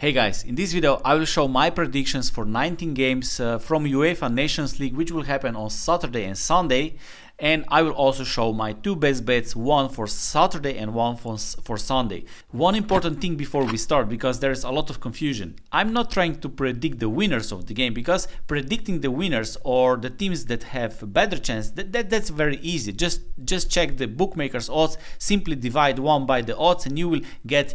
Hey guys, in this video I will show my predictions for 19 games from UEFA Nations League which will happen on Saturday and Sunday, and I will also show my two best bets, one for Saturday and one for Sunday. One important thing before we start, because there is a lot of confusion. I'm not trying to predict the winners of the game, because predicting the winners or the teams that have a better chance, that's very easy. Just check the bookmakers odds, simply divide one by the odds and you will get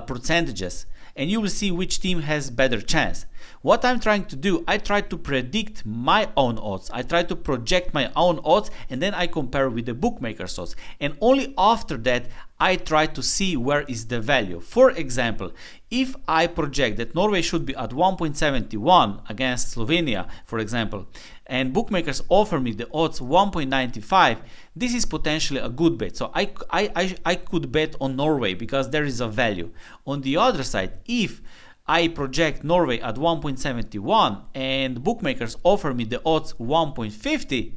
percentages. And you will see which team has better chance. What I'm trying to do, I try to predict my own odds. I try to project my own odds and then I compare with the bookmakers odds. And only after that, I try to see where is the value. For example, if I project that Norway should be at 1.71 against Slovenia, for example, and bookmakers offer me the odds 1.95, this is potentially a good bet. So I could bet on Norway because there is a value. On the other side, if I project Norway at 1.71 and bookmakers offer me the odds 1.50,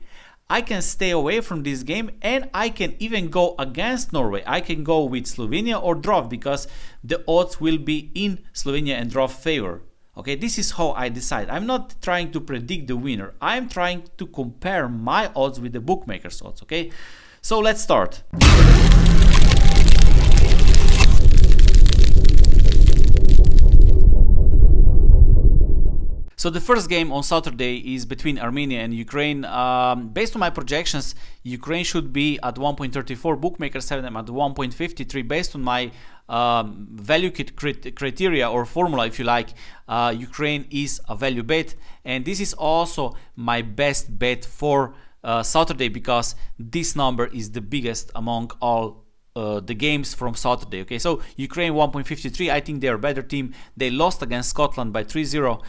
I can stay away from this game and I can even go against Norway. I can go with Slovenia or draw because the odds will be in Slovenia and draw favor. Okay, this is how I decide. I'm not trying to predict the winner. I'm trying to compare my odds with the bookmakers' odds. Okay, so let's start. So the first game on Saturday is between Armenia and Ukraine. Based on my projections, Ukraine should be at 1.34. Bookmakers have them at 1.53. Based on my value criteria or formula, if you like, Ukraine is a value bet. And this is also my best bet for Saturday because this number is the biggest among all the games from Saturday. Okay, so Ukraine 1.53, I think they are a better team. They lost against Scotland by 3-0,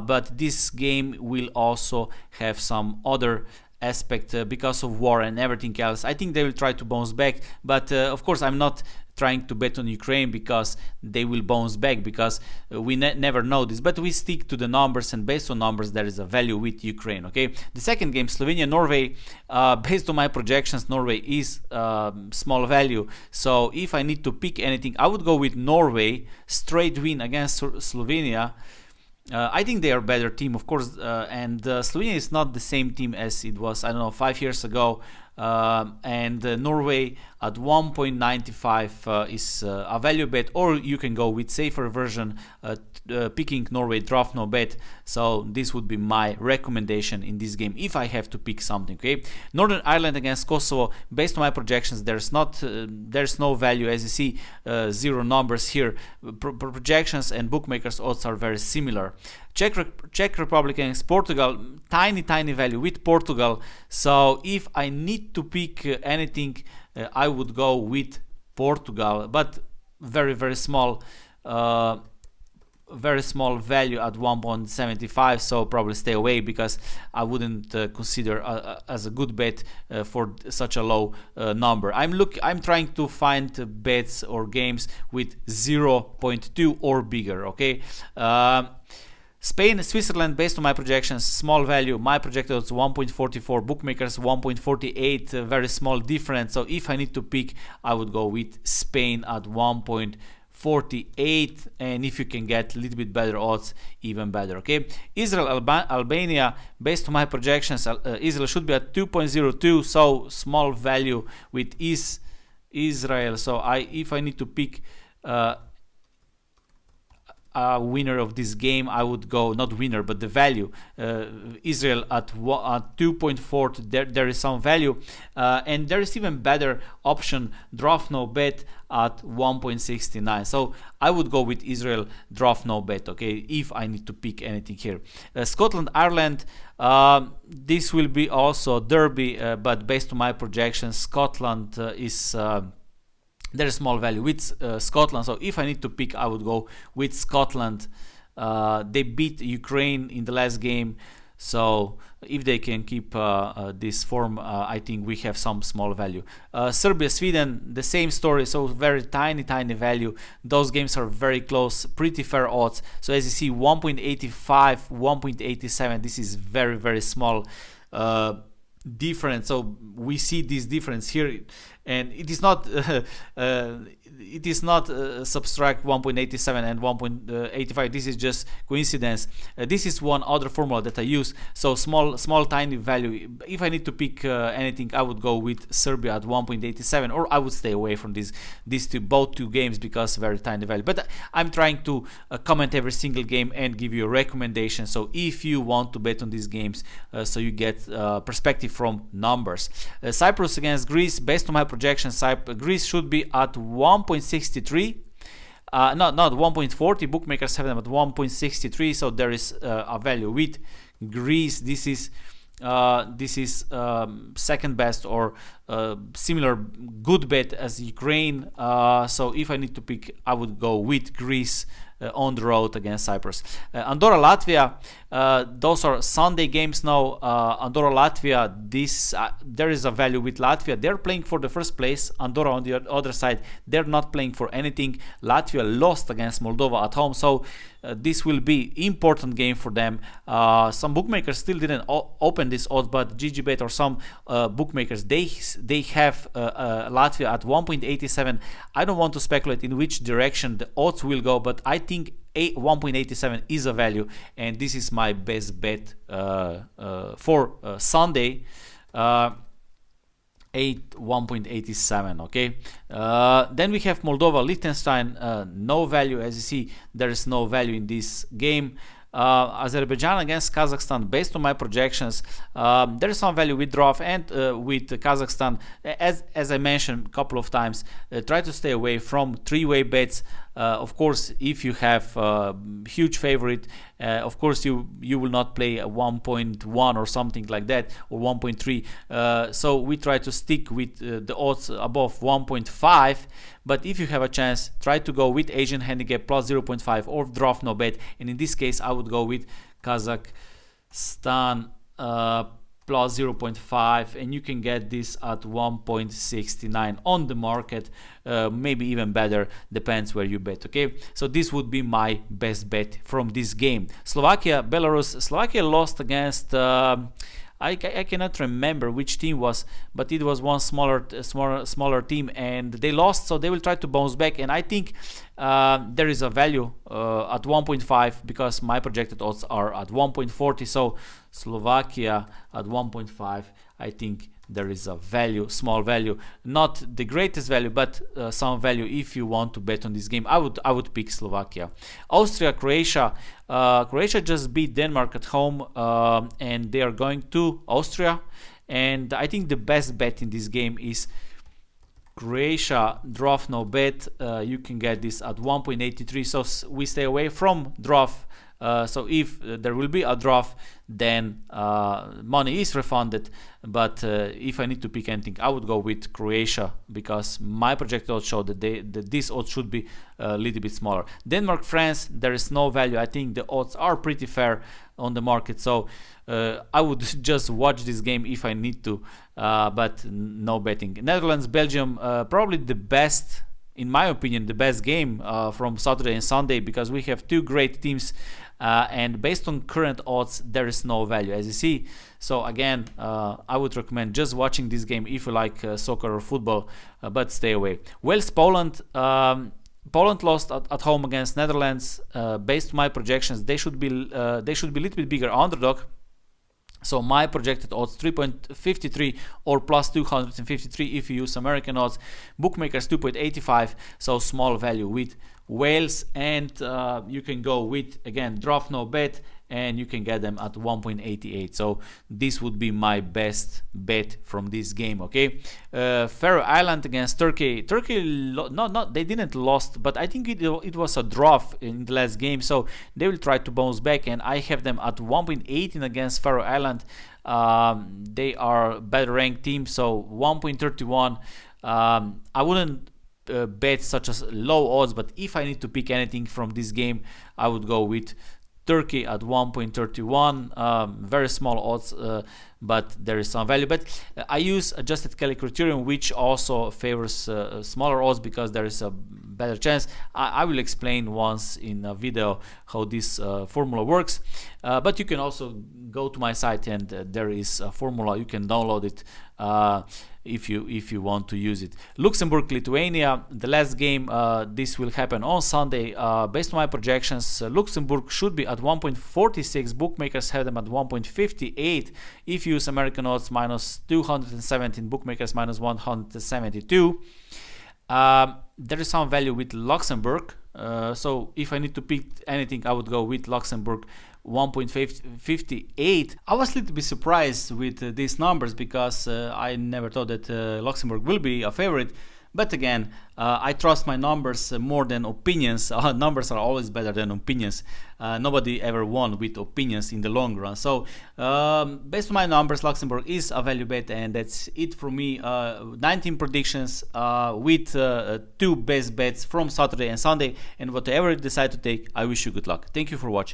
but this game will also have some other aspect because of war and everything else. I think they will try to bounce back, but of course I'm not trying to bet on Ukraine because they will bounce back, because we never know this, but we stick to the numbers, and based on numbers there is a value with Ukraine. Okay, the second game, Slovenia Norway, based on my projections, Norway is small value, so if I need to pick anything, I would go with Norway straight win against Slovenia. I think they are a better team, of course, and Slovenia is not the same team as it was, I don't know, 5 years ago. And Norway at 1.95 is a value bet, or you can go with safer version, picking Norway draft no bet. So this would be my recommendation in this game if I have to pick something. Okay, Northern Ireland against Kosovo, based on my projections, there's no value, as you see, zero numbers here. Projections and bookmakers odds are very similar. Czech Republic against Portugal, tiny value with Portugal. So if I need to pick anything, I would go with Portugal, but very small value at 1.75, so probably stay away because I wouldn't consider as a good bet for such a low number. I'm trying to find bets or games with 0.2 or bigger. Okay. Spain, Switzerland, based on my projections, small value. My projected was 1.44, bookmakers 1.48, very small difference. So if I need to pick, I would go with Spain at 1.48, and if you can get a little bit better odds, even better. Okay, Israel, Albania, based on my projections, Israel should be at 2.02, so small value with Israel. So if I need to pick a winner of this game, I would go, not winner but the value, Israel at 2.4. There is some value, and there is even better option, draft no bet at 1.69. So I would go with Israel draft no bet. Okay, if I need to pick anything here. Scotland, Ireland, this will be also a derby, but based on my projections, Scotland is there is small value with Scotland. So if I need to pick, I would go with Scotland. They beat Ukraine in the last game, so if they can keep this form, I think we have some small value. Serbia, Sweden, the same story, so very tiny value. Those games are very close, pretty fair odds. So as you see, 1.85, 1.87, this is very small difference. So we see this difference here, and it is not subtract 1.87 and 1.85. This is just coincidence. This is one other formula that I use. So small tiny value. If I need to pick anything, I would go with Serbia at 1.87, or I would stay away from these both two games because very tiny value. But I'm trying to comment every single game and give you a recommendation. So if you want to bet on these games, so you get perspective from numbers. Cyprus against Greece. Based on my projections, Greece should be at 1.63. Not 1.40. Bookmakers have them at 1.63. So there is a value with Greece. This is second best or similar good bet as Ukraine. So if I need to pick, I would go with Greece on the road against Cyprus. Andorra Latvia, those are Sunday games now. Andorra Latvia, there is a value with Latvia. They're playing for the first place. Andorra on the other side, they're not playing for anything. Latvia lost against Moldova at home, so this will be important game for them. Some bookmakers still didn't open this odds, but GGBet or some bookmakers, they have Latvia at 1.87. I don't want to speculate in which direction the odds will go, but I think 1.87 is a value, and this is my best bet for Sunday. 1.87. Okay, then we have Moldova Liechtenstein, no value. As you see, there is no value in this game. Azerbaijan against Kazakhstan, based on my projections, there is some value with draw and with Kazakhstan. As I mentioned a couple of times, try to stay away from three-way bets. Of course, if you have huge favorite, of course you will not play a 1.1 or something like that, or 1.3. So we try to stick with the odds above 1.5. But if you have a chance, try to go with Asian handicap plus 0.5 or draw no bet. And in this case, I would go with Kazakhstan plus 0.5, and you can get this at 1.69 on the market, maybe even better, depends where you bet. Okay, so this would be my best bet from this game. Slovakia Belarus. Slovakia lost against I cannot remember which team was, but it was one smaller team, and they lost, so they will try to bounce back. And I think there is a value at 1.5 because my projected odds are at 1.40. So Slovakia at 1.5, I think there is a value, small value, not the greatest value, but some value. If you want to bet on this game, I would pick Slovakia. Austria Croatia. Croatia just beat Denmark at home, and they are going to Austria, and I think the best bet in this game is Croatia draw no bet. You can get this at 1.83. So we stay away from draw. So if there will be a draw, then money is refunded. But if I need to pick anything, I would go with Croatia because my projected odds show that this odds should be a little bit smaller. Denmark France, there is no value. I think the odds are pretty fair on the market, so I would just watch this game if I need to, but no betting. Netherlands Belgium, probably the best, in my opinion, the best game from Saturday and Sunday, because we have two great teams, and based on current odds, there is no value, as you see. So again, I would recommend just watching this game if you like soccer or football, but stay away. Wales Poland. Poland lost at home against Netherlands. Based on my projections, they should be a little bit bigger underdog. So my projected odds 3.53 or plus 253 if you use American odds. Bookmakers 2.85, so small value with Wales, and you can go with, again, draw no bet, and you can get them at 1.88. So this would be my best bet from this game. Okay, Faroe Island against Turkey. Turkey, they didn't lost, but I think it was a draw in the last game, so they will try to bounce back, and I have them at 1.18 against Faroe Island. They are better ranked team, so 1.31. I wouldn't bet such as low odds, but if I need to pick anything from this game, I would go with Turkey at 1.31. Very small odds, but there is some value. But I use adjusted Kelly criterion, which also favors smaller odds because there is a better chance. I will explain once in a video how this formula works, but you can also go to my site, and there is a formula. You can download it. if you want to use it. Luxembourg Lithuania, the last game, this will happen on Sunday. Based on my projections, Luxembourg should be at 1.46. Bookmakers have them at 1.58. If you use American odds, minus 217, bookmakers minus 172. There is some value with Luxembourg, so if I need to pick anything, I would go with Luxembourg 1.58. I was a little bit surprised with these numbers because I never thought that Luxembourg will be a favorite. But again, I trust my numbers more than opinions. Numbers are always better than opinions. Nobody ever won with opinions in the long run. So based on my numbers, Luxembourg is a value bet, and that's it for me. 19 predictions with 2 best bets from Saturday and Sunday. And whatever you decide to take, I wish you good luck. Thank you for watching.